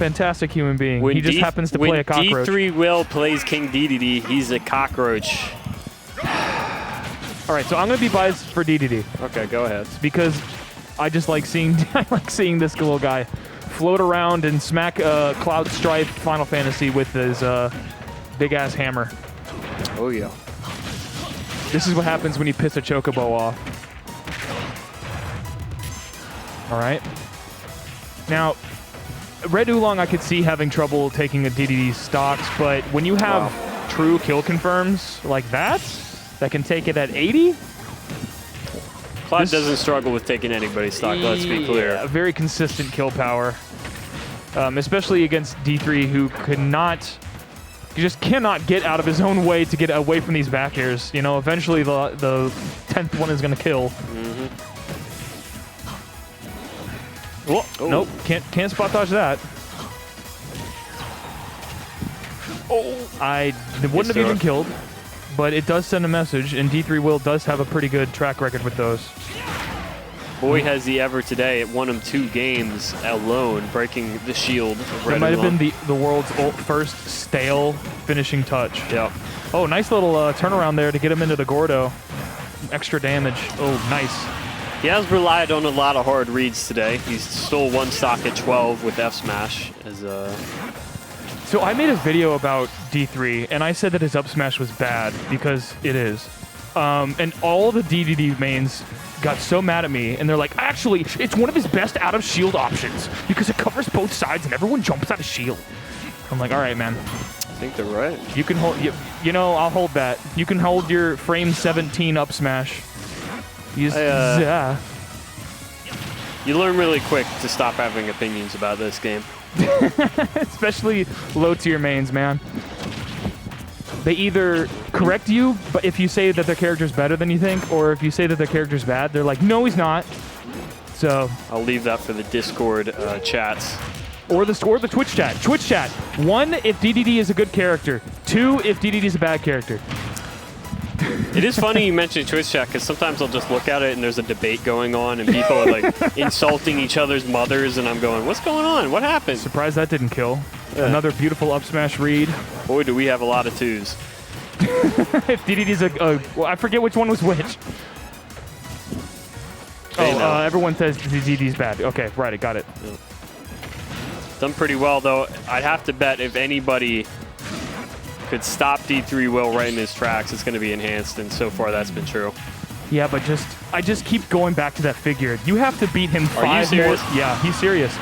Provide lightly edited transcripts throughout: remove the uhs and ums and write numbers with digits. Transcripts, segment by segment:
fantastic human being. He just happens to play a cockroach. When D3 Will plays King Dedede, he's a cockroach. All right, so I'm going to be biased for Dedede. Okay, go ahead. Because I just like seeing this little guy float around and smack Cloud Strife Final Fantasy with his big-ass hammer. Oh, yeah. This is what happens when you piss a chocobo off. All right. Now, Red Oolong I could see having trouble taking a Dedede stocks, but when you have true kill confirms like that can take it at 80? Cloud doesn't struggle with taking anybody's stock, let's be clear. Yeah, very consistent kill power. Especially against D3, who he just cannot get out of his own way to get away from these back airs. You know, eventually the 10th one is going to kill. Oh, nope, can't spot dodge that. I wouldn't have even killed, but it does send a message, and D3 Will does have a pretty good track record with those. Boy, has he ever today. It won him 2 games alone, breaking the shield of Red That might have Oolong. been the world's first stale finishing touch. Yeah. Oh, nice little turnaround there to get him into the Gordo. Extra damage. Oh, nice. He has relied on a lot of hard reads today. He's stole 1 stock at 12 with F smash. So I made a video about D3, and I said that his up smash was bad, because it is. And all the Dedede mains got so mad at me, and they're like, actually, it's one of his best out of shield options, because it covers both sides and everyone jumps out of shield. I'm like, all right, man. I think they're right. You can hold, you know, I'll hold that. You can hold your frame 17 up smash. You learn really quick to stop having opinions about this game. Especially low tier mains, man. They either correct you, but if you say that their character's better than you think, or if you say that their character's bad, they're like, no, he's not. So I'll leave that for the Discord chats. Or the Twitch chat. Twitch chat. 1, if Dedede is a good character. 2, if Dedede is a bad character. It is funny you mentioned Twitch chat, because sometimes I'll just look at it and there's a debate going on and people are like insulting each other's mothers, and I'm going, what's going on? What happened? Surprised that didn't kill. Another beautiful up smash read. Boy, do we have a lot of 2s. If Dedede's well, I forget which one was which. Everyone says Dedede's bad. Okay, right, I got it. Yeah. Done pretty well, though. I'd have to bet if anybody could stop D3 Will right in his tracks, it's going to be enhanced, and so far that's been true. Yeah, but I just keep going back to that figure. You have to beat him 5 more. Are you serious? Yeah, he's serious.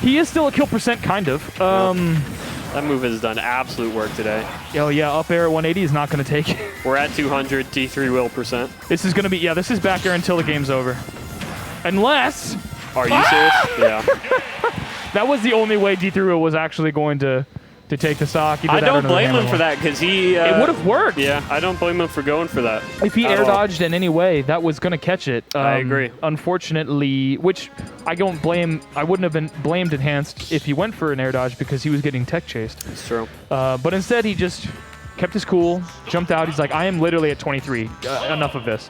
He is still a kill percent, kind of. That move has done absolute work today. Oh, yeah, up air at 180 is not going to take it. We're at 200 D3 Will percent. This is going to be, this is back air until the game's over. Unless... Are you serious? Yeah. That was the only way D3 Will was actually going to take the stock. I don't blame him for that, because he... it would have worked. Yeah, I don't blame him for going for that. If he air dodged in any way, that was going to catch it. I agree. Unfortunately, which I don't blame. I wouldn't have been blamed enhanced if he went for an air dodge, because he was getting tech chased. It's true. But instead, he just kept his cool, jumped out. He's like, I am literally at 23. Enough of this.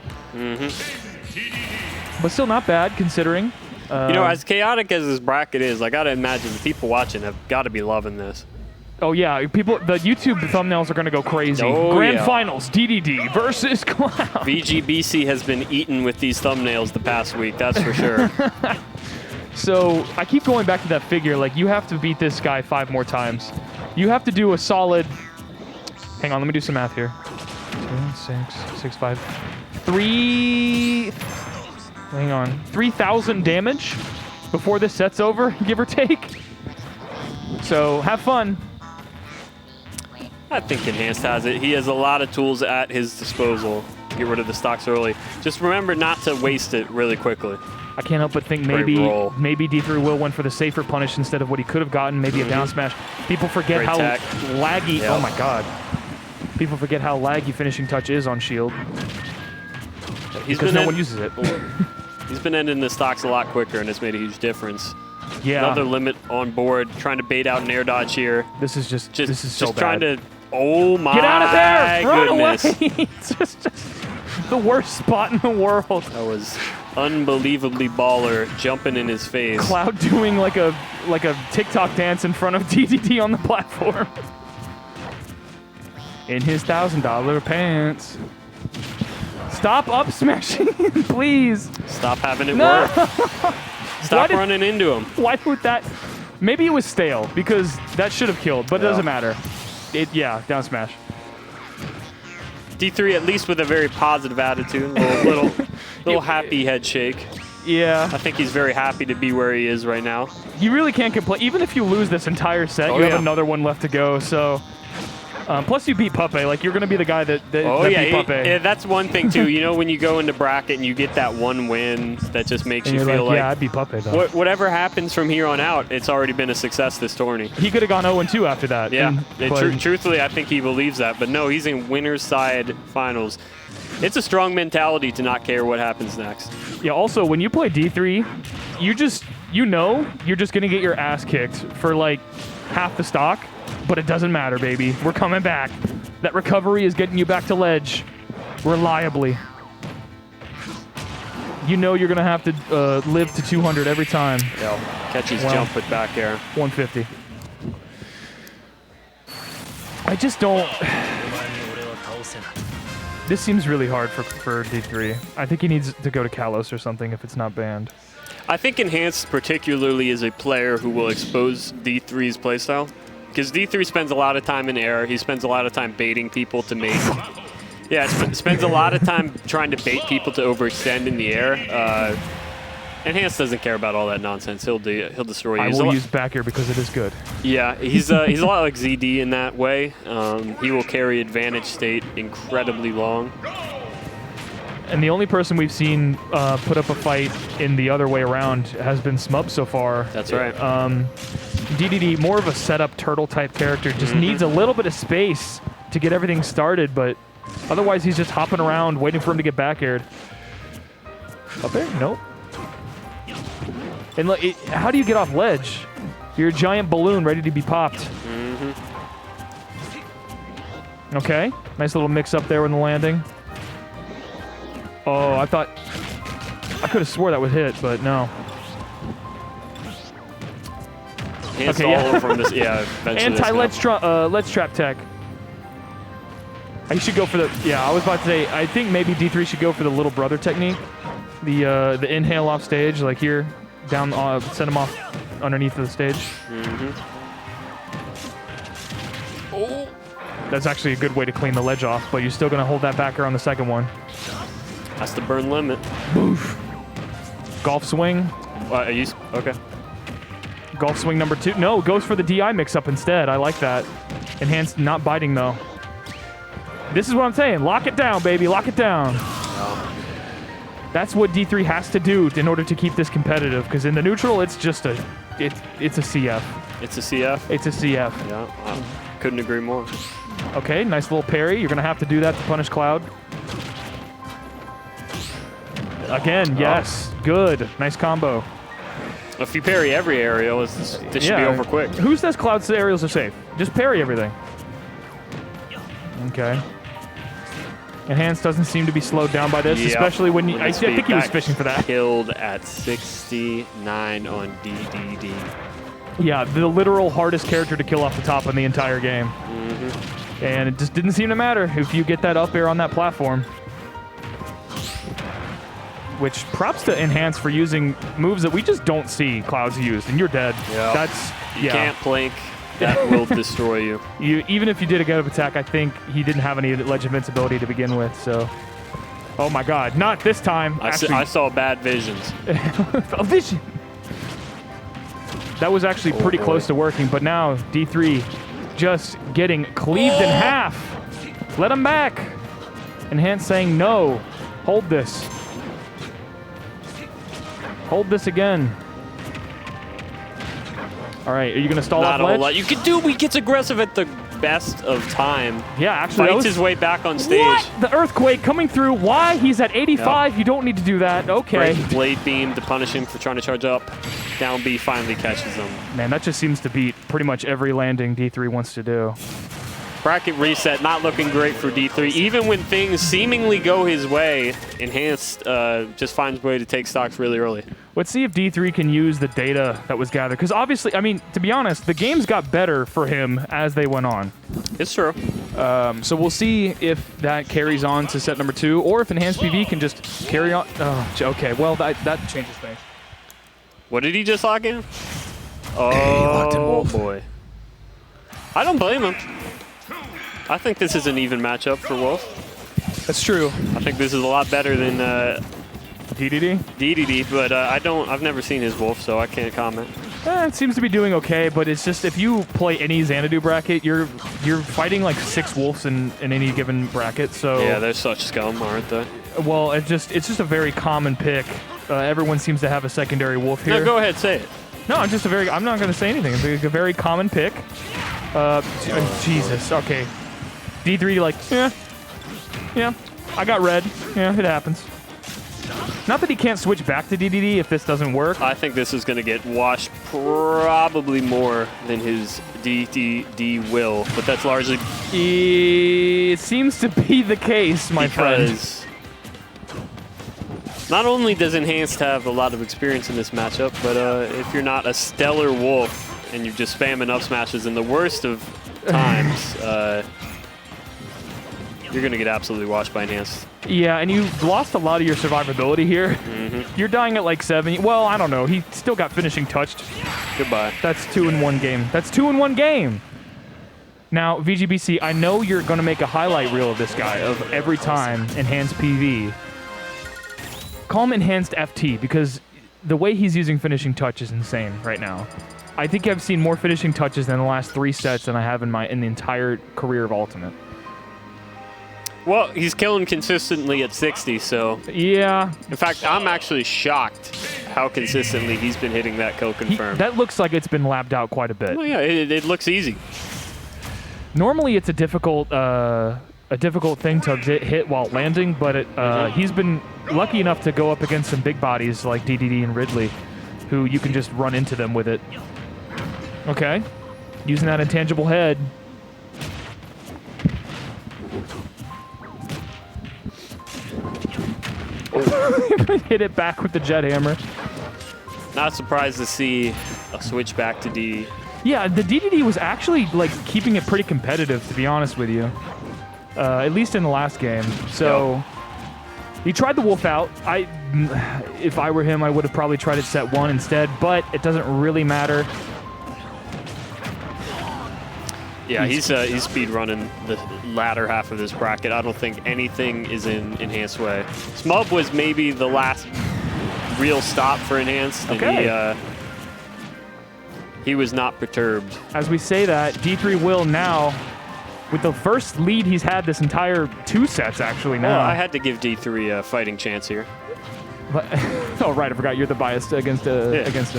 But still not bad, considering. You know, as chaotic as this bracket is, I got to imagine the people watching have got to be loving this. Oh, yeah. The YouTube thumbnails are going to go crazy. Grand Finals, Dedede versus Cloud. VGBC has been eaten with these thumbnails the past week, that's for sure. So I keep going back to that figure. Like, you have to beat this guy 5 more times. You have to do a solid... Hang on, let me do some math here. 2, 6, 5... 3... Hang on. 3,000 damage before this set's over, give or take. So, have fun. I think Enhanced has it. He has a lot of tools at his disposal to get rid of the stocks early. Just remember not to waste it really quickly. I can't help but think maybe D3 Will went for the safer punish instead of what he could have gotten, maybe a down smash. People forget Great how tech. laggy... Oh my god. People forget how laggy finishing touch is on shield. Because no one uses it. He's been ending the stocks a lot quicker, and it's made a huge difference. Yeah. Another limit on board, trying to bait out an air dodge here. This is just so bad. Trying to... Oh my Get out of there! goodness. Run away! It's just the worst spot in the world. That was unbelievably baller jumping in his face. Cloud doing like a TikTok dance in front of Dedede on the platform. In his $1,000 pants. Stop up smashing, please. Stop having it work. Stop running into him. Why would that? Maybe it was stale because that should have killed, but it doesn't matter. Yeah, down smash. D3 at least with a very positive attitude, little happy head shake. Yeah. I think he's very happy to be where he is right now. You really can't complain. Even if you lose this entire set, you have another one left to go. So, plus you beat Puppet. Like, you're going to be the guy that beat Puppet. Yeah, that's one thing, too. You know, when you go into bracket and you get that one win, that just makes you feel like, yeah, I beat Puppet, though. Whatever happens from here on out, it's already been a success this tourney. He could have gone 0-2 after that. Yeah, truthfully, I think he believes that. But no, he's in winner's side finals. It's a strong mentality to not care what happens next. Yeah, also, when you play D3, you're just going to get your ass kicked for, like, half the stock. But it doesn't matter, baby. We're coming back. That recovery is getting you back to ledge reliably. You know you're going to have to live to 200 every time. Yeah, catch his jump with back air. 150. I just don't... This seems really hard for D3. I think he needs to go to Kalos or something if it's not banned. I think Enhanced particularly is a player who will expose D3's playstyle. Because D3 spends a lot of time in air. He spends a lot of time baiting people to make... Yeah, spends a lot of time trying to bait people to overextend in the air. Enhanced doesn't care about all that nonsense. He'll destroy you. I will use back air because it is good. Yeah, he's a lot like ZD in that way. He will carry advantage state incredibly long. And the only person we've seen put up a fight in the other way around has been Smub so far. That's right. Dedede, more of a setup turtle type character, just needs a little bit of space to get everything started, but otherwise he's just hopping around waiting for him to get back aired. Up there? Nope. And look, how do you get off ledge? You're a giant balloon ready to be popped. Okay, nice little mix up there in the landing. Oh, I thought... I could have swore that would hit, but no. Hands all over him. Anti-ledge trap tech. I should go for the... Yeah, I was about to say, I think maybe D3 should go for the little brother technique. The inhale off stage, like here, down, send him off underneath of the stage. Oh. That's actually a good way to clean the ledge off, but you're still going to hold that backer on the second one. That's the burn limit. Oof. Golf swing. Okay. Golf swing number 2. No, goes for the DI mix-up instead. I like that. Enhanced not biting, though. This is what I'm saying. Lock it down, baby. Lock it down. That's what D3 has to do in order to keep this competitive, because in the neutral, it's just a... It's a CF. It's a CF? It's a CF. Yeah, couldn't agree more. Okay, nice little parry. You're going to have to do that to punish Cloud. Again, yes. Good. Nice combo. If you parry every aerial, this should be over quick. Who says Cloud's aerials are safe? Just parry everything. Okay. Enhanced doesn't seem to be slowed down by this, especially when I think he was fishing for that. Killed at 69 on Dedede. Yeah, the literal hardest character to kill off the top in the entire game. And it just didn't seem to matter if you get that up air on that platform. Which, props to Enhance for using moves that we just don't see Clouds used, and you're dead. Yeah. You can't plank. That will destroy you. Even if you did a get-up attack, I think he didn't have any ledge invincibility to begin with, so... Oh my god, not this time! I saw bad visions. A vision! That was actually pretty close to working, but now D3 just getting cleaved in half. Let him back! Enhance saying no. Hold this. Hold this again. All right, are you going to stall off ledge? Not a whole lot you can do. He gets aggressive at the best of time. Yeah, actually. Fights his way back on stage. What? The Earthquake coming through. Why? He's at 85. Yep. You don't need to do that. Okay. Great blade beam to punish him for trying to charge up. Down B finally catches him. Man, that just seems to beat pretty much every landing D3 wants to do. Bracket reset, not looking great for D3. Even when things seemingly go his way, Enhanced just finds a way to take stocks really early. Let's see if D3 can use the data that was gathered. Because obviously, I mean, to be honest, the games got better for him as they went on. It's true. So we'll see if that carries on to set number 2, or if Enhanced PV can just carry on. Oh, okay. Well, that changes things. What did he just lock in? locked in Oh, Wolf. boy. I don't blame him. I think this is an even matchup for Wolf. That's true. I think this is a lot better than Dedede? Dedede, but I've never seen his Wolf, so I can't comment. It seems to be doing okay, but it's just if you play any Xanadu bracket, you're fighting like 6 wolves in any given bracket. So Yeah, they're such scum, aren't they? well, it's just a very common pick. Everyone seems to have a secondary wolf here. No, go ahead, say it. No, I'm not going to say anything. It's a very common pick. Jesus. Okay. D3 like, yeah. I got red. Yeah, it happens. Not that he can't switch back to DDD if this doesn't work. I think this is going to get washed probably more than his DDD will, but that's largely It seems to be the case, my friend. because not only does Enhanced have a lot of experience in this matchup, but if you're not a stellar wolf and you're just spamming up smashes in the worst of times, you're going to get absolutely washed by Enhanced. Yeah, and you lost a lot of your survivability here. You're dying at like 7. Well, I don't know. He still got finishing touched. Goodbye. That's 2 in 1 game. That's 2 in 1 game. Now, VGBC, I know you're going to make a highlight reel of this guy, of every time Enhanced PV. Call him Enhanced FT, because the way he's using finishing touch is insane right now. I think I've seen more finishing touches in the last 3 sets than I have in the entire career of Ultimate. Well, he's killing consistently at 60, so... Yeah. In fact, I'm actually shocked how consistently he's been hitting that kill confirm. That looks like it's been labbed out quite a bit. Well, yeah, it looks easy. Normally, it's a difficult thing to hit while landing, but he's been lucky enough to go up against some big bodies like DDD and Ridley, who you can just run into them with it. Okay. Using that intangible head. Hit it back with the jet hammer. Not surprised to see a switch back to D. Yeah, the DDD was actually like keeping it pretty competitive, to be honest with you. At least in the last game. So he tried the wolf out. If I were him, I would have probably tried it set 1 instead, but it doesn't really matter. Yeah, he's speed running the latter half of this bracket. I don't think anything is in Enhanced way. Smub was maybe the last real stop for Enhanced, and he was not perturbed. As we say that, D3 will now, with the first lead he's had this entire 2 sets actually now. Well, I had to give D3 a fighting chance here. But, oh right, I forgot you're the bias against him.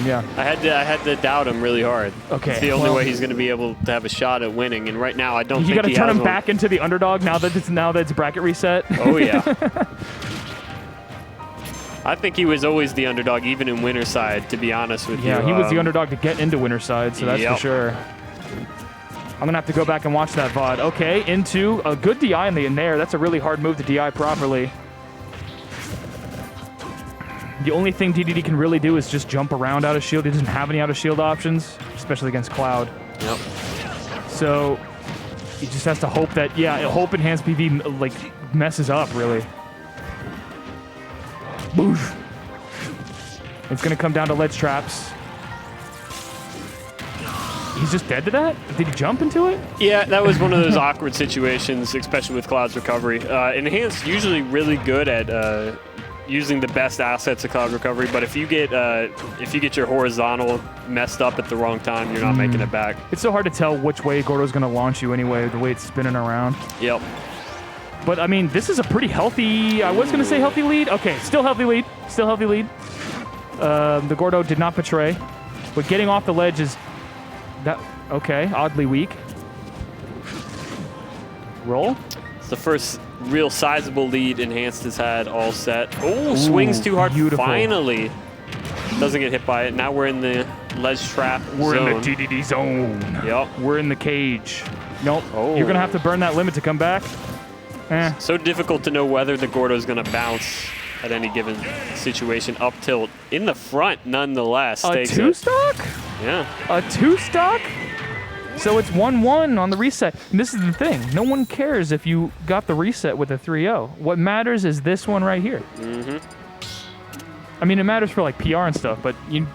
Yeah. I had to doubt him really hard. Okay. It's the only way he's going to be able to have a shot at winning, and right now I don't think you got to he turn has him one. back into the underdog now that it's bracket reset. Oh yeah. I think he was always the underdog, even in winner side. To be honest with you. Yeah, he was the underdog to get into winner side, so that's for sure. I'm gonna have to go back and watch that VOD. Okay, into a good DI in the air. That's a really hard move to DI properly. The only thing DDD can really do is just jump around out of shield. He doesn't have any out of shield options, especially against Cloud. Yep. So he just has to hope that, hope Enhanced PV like messes up, really. Boof. It's gonna come down to ledge traps. He's just dead to that? Did he jump into it? Yeah, that was one of those awkward situations, especially with Cloud's recovery. Enhanced usually really good at using the best assets of Cloud recovery, but if you get your horizontal messed up at the wrong time, you're not making it back. It's so hard to tell which way Gordo's gonna launch you anyway, the way it's spinning around. Yep. But I mean, this is a pretty healthy. I was gonna say healthy lead. Okay, still healthy lead. Still healthy lead. The Gordo did not betray, but getting off the ledge is that okay? Oddly weak. Roll. It's the first real sizable lead Enhanced has had all set. Oh, swings too hard. Beautiful. Finally, doesn't get hit by it. Now we're in the ledge trap We're zone. in the DDD zone. Yep. We're in the cage. Nope. Oh. You're going to have to burn that limit to come back. So difficult to know whether the Gordo is going to bounce at any given situation. Up tilt in the front, nonetheless. A 2-stock? Yeah. A 2-stock? So it's 1-1 on the reset. And this is the thing. No one cares if you got the reset with a 3-0. What matters is this one right here. I mean, it matters for like PR and stuff, but you're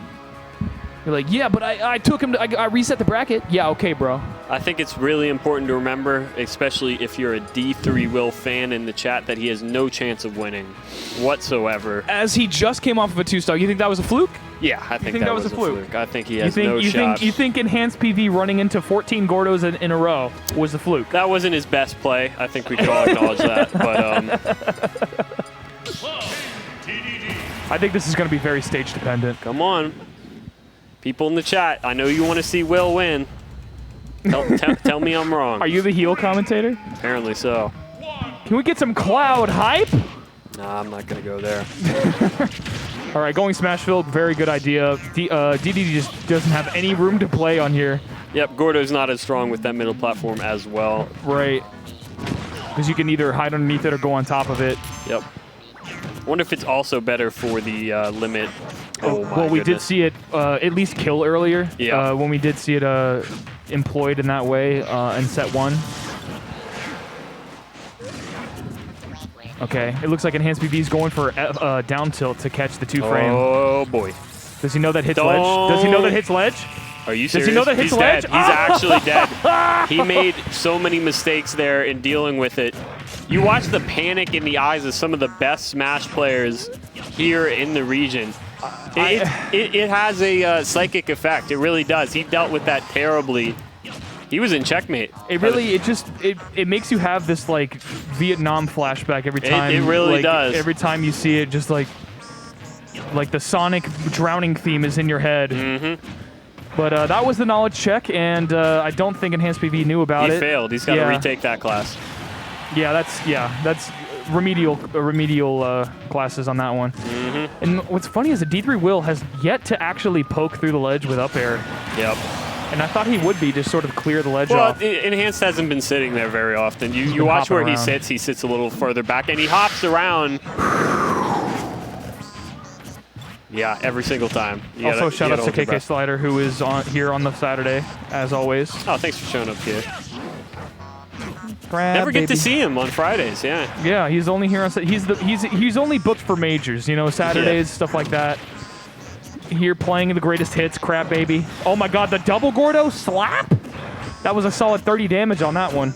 like, yeah, but I took him to, I reset the bracket. Yeah, okay, bro. I think it's really important to remember, especially if you're a D3 Will fan in the chat, that he has no chance of winning whatsoever. As he just came off of a 2-stock, you think that was a fluke? Yeah, I think that was a fluke. I think he has no shot. You think Enhanced PV running into 14 Gordos in a row was a fluke? That wasn't his best play. I think we could all acknowledge that. But I think this is going to be very stage dependent. Come on. People in the chat, I know you want to see Will win. Tell me I'm wrong. Are you the heel commentator? Apparently so. Can we get some Cloud hype? Nah, I'm not going to go there. All right, going Smashville, very good idea. Dedede just doesn't have any room to play on here. Yep, Gordo's not as strong with that middle platform as well. Right. Because you can either hide underneath it or go on top of it. Yep. I wonder if it's also better for the limit. Oh my well, we goodness. did see it at least kill earlier. Yeah. When we did see it employed in that way in set 1. Okay, it looks like Enhanced PV is going for down tilt to catch the 2-frame. Oh boy. Does he know that hits ledge? Does he know that hits ledge? Are you serious? Does he know that hits He's ledge? dead. He's actually dead. He made so many mistakes there in dealing with it. You watch the panic in the eyes of some of the best Smash players here in the region. It has a psychic effect. It really does. He dealt with that terribly. He was in checkmate. It really, it makes you have this like Vietnam flashback every time. It really does. Every time you see it, just like the Sonic drowning theme is in your head. But that was the knowledge check, and I don't think Enhanced PV knew about it. He failed. He's got to retake that class. Yeah, that's remedial classes on that one. And what's funny is that D3 Will has yet to actually poke through the ledge with up air. Yep. And I thought he would be to sort of clear the ledge well, off. Enhanced hasn't been sitting there very often. You watch where he sits a little further back, and he hops around. Yeah, every single time. Also, shout out to KK Slider, who is here on the Saturday, as always. Oh, thanks for showing up, kid. Grab, Never get to see him on Fridays, yeah. Yeah, he's only here on he's only booked for majors, you know, Saturdays, stuff like that. Here playing the greatest hits, crap baby. Oh my god, the double Gordo slap? That was a solid 30 damage on that one.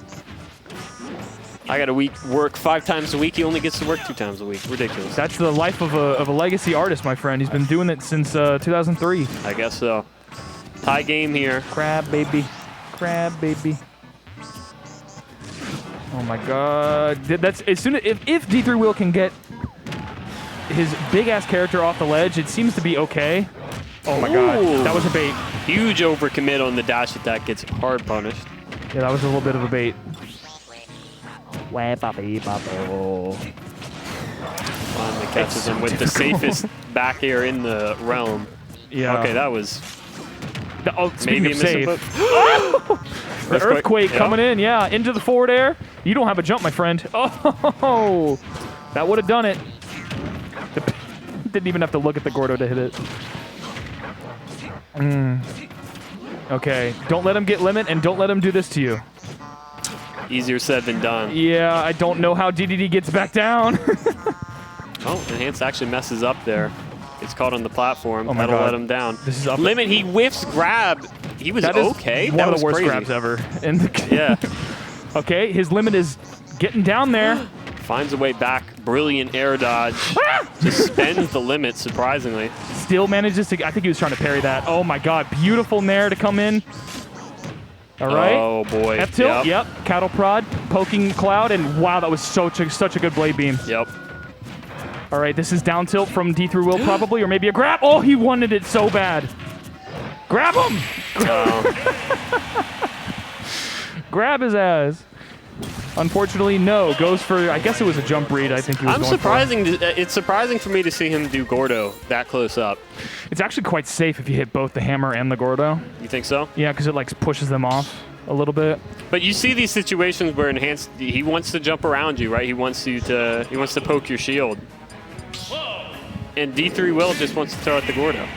I got to work 5 times a week. He only gets to work 2 times a week. Ridiculous. That's the life of a legacy artist, my friend. He's been doing it since 2003. I guess so. Tie game here. Crab baby. Crab baby. Oh my god. That's as soon as if D3 Will can get his big ass character off the ledge, it seems to be okay. Oh my god. That was a bait. Huge overcommit on the dash attack, gets hard punished. Yeah, that was a little bit of a bait. Finally catches him with the safest back air in the realm. Yeah. Okay, that was speaking maybe of safe. The Earthquake earthquake coming in, yeah, into the forward air. You don't have a jump, my friend. Oh, that would have done it. Didn't even have to look at the Gordo to hit it. Okay, don't let him get limit, and don't let him do this to you. Easier said than done. Yeah, I don't know how Dedede gets back down. Oh, Enhanced actually messes up there. Gets caught on the platform. Oh my That'll God. let him down. This is up. Limit, he whiffs grab. He was That is okay. one That of was the worst crazy. grabs ever. And Yeah. okay, his limit is getting down there. Finds a way back. Brilliant air dodge. Just spends the limit, surprisingly. Still manages to, I think he was trying to parry that. Oh my god, beautiful nair to come in. All right. Oh boy. F tilt, yep. Cattle prod, poking Cloud, and wow, that was such a good blade beam. Yep. All right, this is down tilt from D3 Will probably, or maybe a grab. Oh, he wanted it so bad. Grab him! Grab his ass. Unfortunately, no. Goes for, I guess it was a jump read. I think he was going for. It's surprising for me to see him do Gordo that close up. It's actually quite safe if you hit both the hammer and the Gordo. You think so? Yeah, because it like pushes them off a little bit. But you see these situations where enhanced, he wants to jump around you, right? He wants to poke your shield. And D3 Will just wants to throw out the Gordo.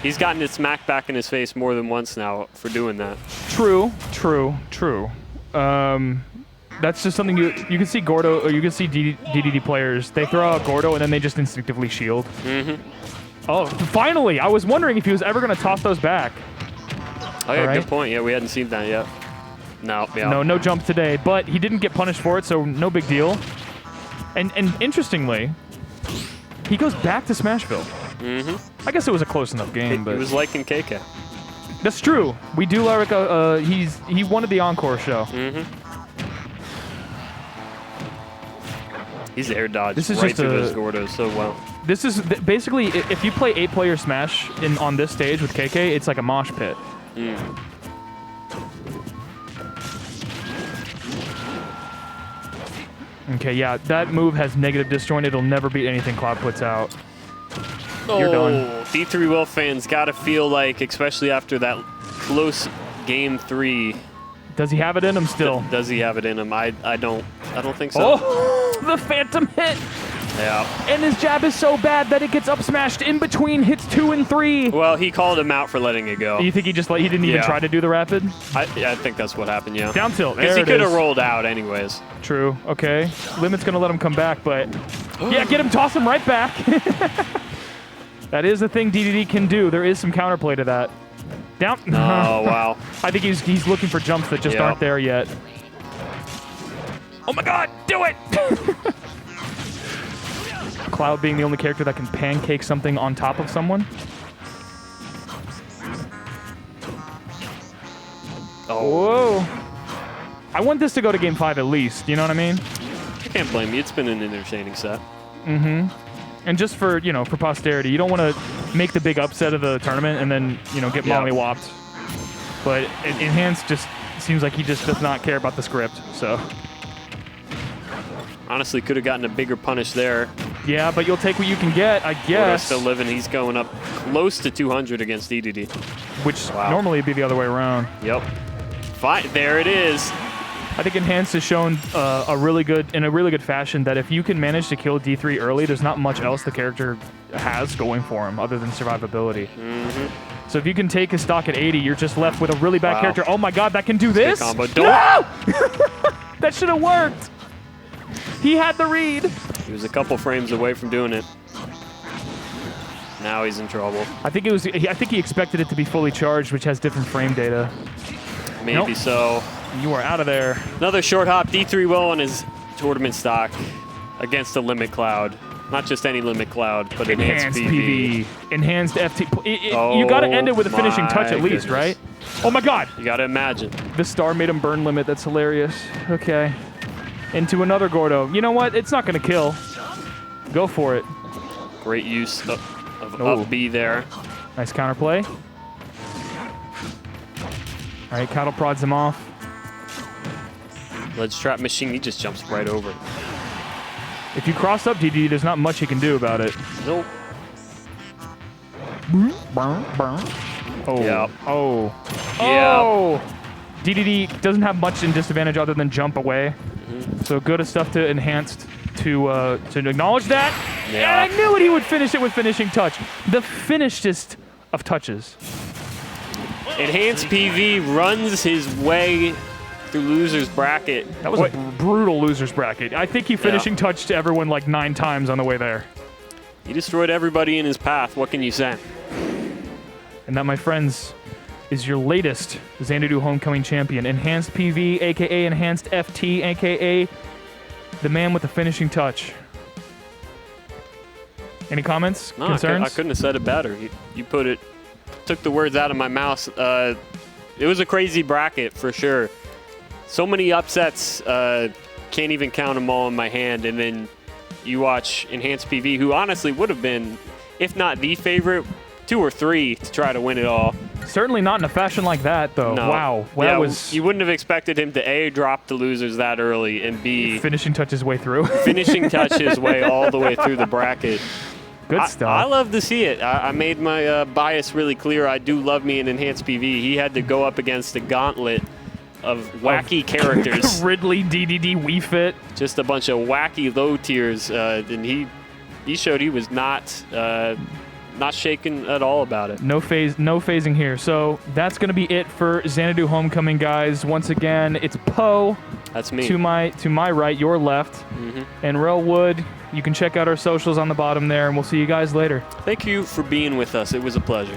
He's gotten it smacked back in his face more than once now for doing that. True. That's just something you can see Gordo, or you can see DDD players. They throw out Gordo and then they just instinctively shield. Oh, finally! I was wondering if he was ever going to toss those back. Oh yeah, good point. Yeah, we hadn't seen that yet. No, yeah. No jump today, but he didn't get punished for it, so no big deal. And interestingly, he goes back to Smashville. I guess it was a close enough game, but it was like in KK. That's true. We do like he wanted the encore show. He's air dodged This is right just through those Gordos so well. This is basically, if you play 8-player Smash on this stage with KK, it's like a mosh pit. Okay, yeah, that move has negative disjoint. It'll never beat anything Cloud puts out. You're done. D3 Will fans gotta feel like, especially after that close game 3. Does he have it in him still? Does he have it in him? I don't think so. Oh, the phantom hit. Yeah. And his jab is so bad that it gets up smashed in between hits 2 and 3. Well, he called him out for letting it go. You think he didn't even try to do the rapid? I think that's what happened, yeah. Down tilt. Because he could have rolled out anyways. True. Okay. Limit's going to let him come back, but yeah, get him, toss him right back. That is the thing DDD can do. There is some counterplay to that. Down. Oh, wow. I think he's looking for jumps that just aren't there yet. Oh my god, do it! Cloud being the only character that can pancake something on top of someone. Oh. Whoa. I want this to go to game 5 at least, you know what I mean? I can't blame you. It's been an entertaining set. And just for, for posterity, you don't want to make the big upset of the tournament and then, get mollywopped. But Enhanced just seems like he just does not care about the script, so. Honestly, could have gotten a bigger punish there. Yeah, but you'll take what you can get, I guess. Still living. He's going up close to 200 against DDD. Which normally would be the other way around. Yep. Fine. There it is. I think Enhanced has shown in a really good fashion that if you can manage to kill D3 early, there's not much else the character has going for him other than survivability. So if you can take his stock at 80, you're just left with a really bad character. Oh my god, that can do this? Combo. No! That should have worked. He had the read. He was a couple frames away from doing it. Now he's in trouble. I think he expected it to be fully charged, which has different frame data. Maybe so. You are out of there. Another short hop. D3 Will on his tournament stock against a Limit Cloud. Not just any Limit Cloud, but Enhanced PV. Enhanced FT. You got to end it with a finishing touch at least, right? Oh my god. You got to imagine. The star made him burn Limit. That's hilarious. Okay. Into another Gordo. You know what? It's not going to kill. Go for it. Great use of B there. Nice counterplay. All right, cattle prods him off. Ledge trap machine, he just jumps right over. If you cross up DD, there's not much he can do about it. Nope. Oh. Yep. Oh. Yep. Oh. DDD doesn't have much in disadvantage other than jump away. So good stuff to Enhanced to acknowledge that. Yeah. And I knew he would finish it with finishing touch. The finishedest of touches. Enhanced PV runs his way through loser's bracket. That was a brutal loser's bracket. I think he finishing touched everyone like 9 times on the way there. He destroyed everybody in his path. What can you say? And that, my friends, is your latest Xanadu Homecoming champion. Enhanced PV, a.k.a. Enhanced FT, a.k.a. the man with the finishing touch. Any comments? Concerns? I couldn't have said it better. You took the words out of my mouth. It was a crazy bracket for sure. So many upsets, can't even count them all in my hand. And then you watch Enhanced PV, who honestly would have been, if not the favorite, 2 or 3 to try to win it all. Certainly not in a fashion like that, though. No. Wow. Well, Yeah, that was you wouldn't have expected him to A, drop the losers that early, and B, finishing touch his way through. finishing touch his way all the way through the bracket. Good stuff. I love to see it. I made my bias really clear. I do love me an enhanced PV. He had to go up against a gauntlet of wacky characters. Ridley, Dedede, Wii Fit. Just a bunch of wacky low tiers. And he showed he was not shaken at all about it. No phasing here. So that's going to be it for Xanadu Homecoming, guys. Once again, it's Poe. That's me. To my right, your left. And Rel Wood. You can check out our socials on the bottom there, and we'll see you guys later. Thank you for being with us. It was a pleasure.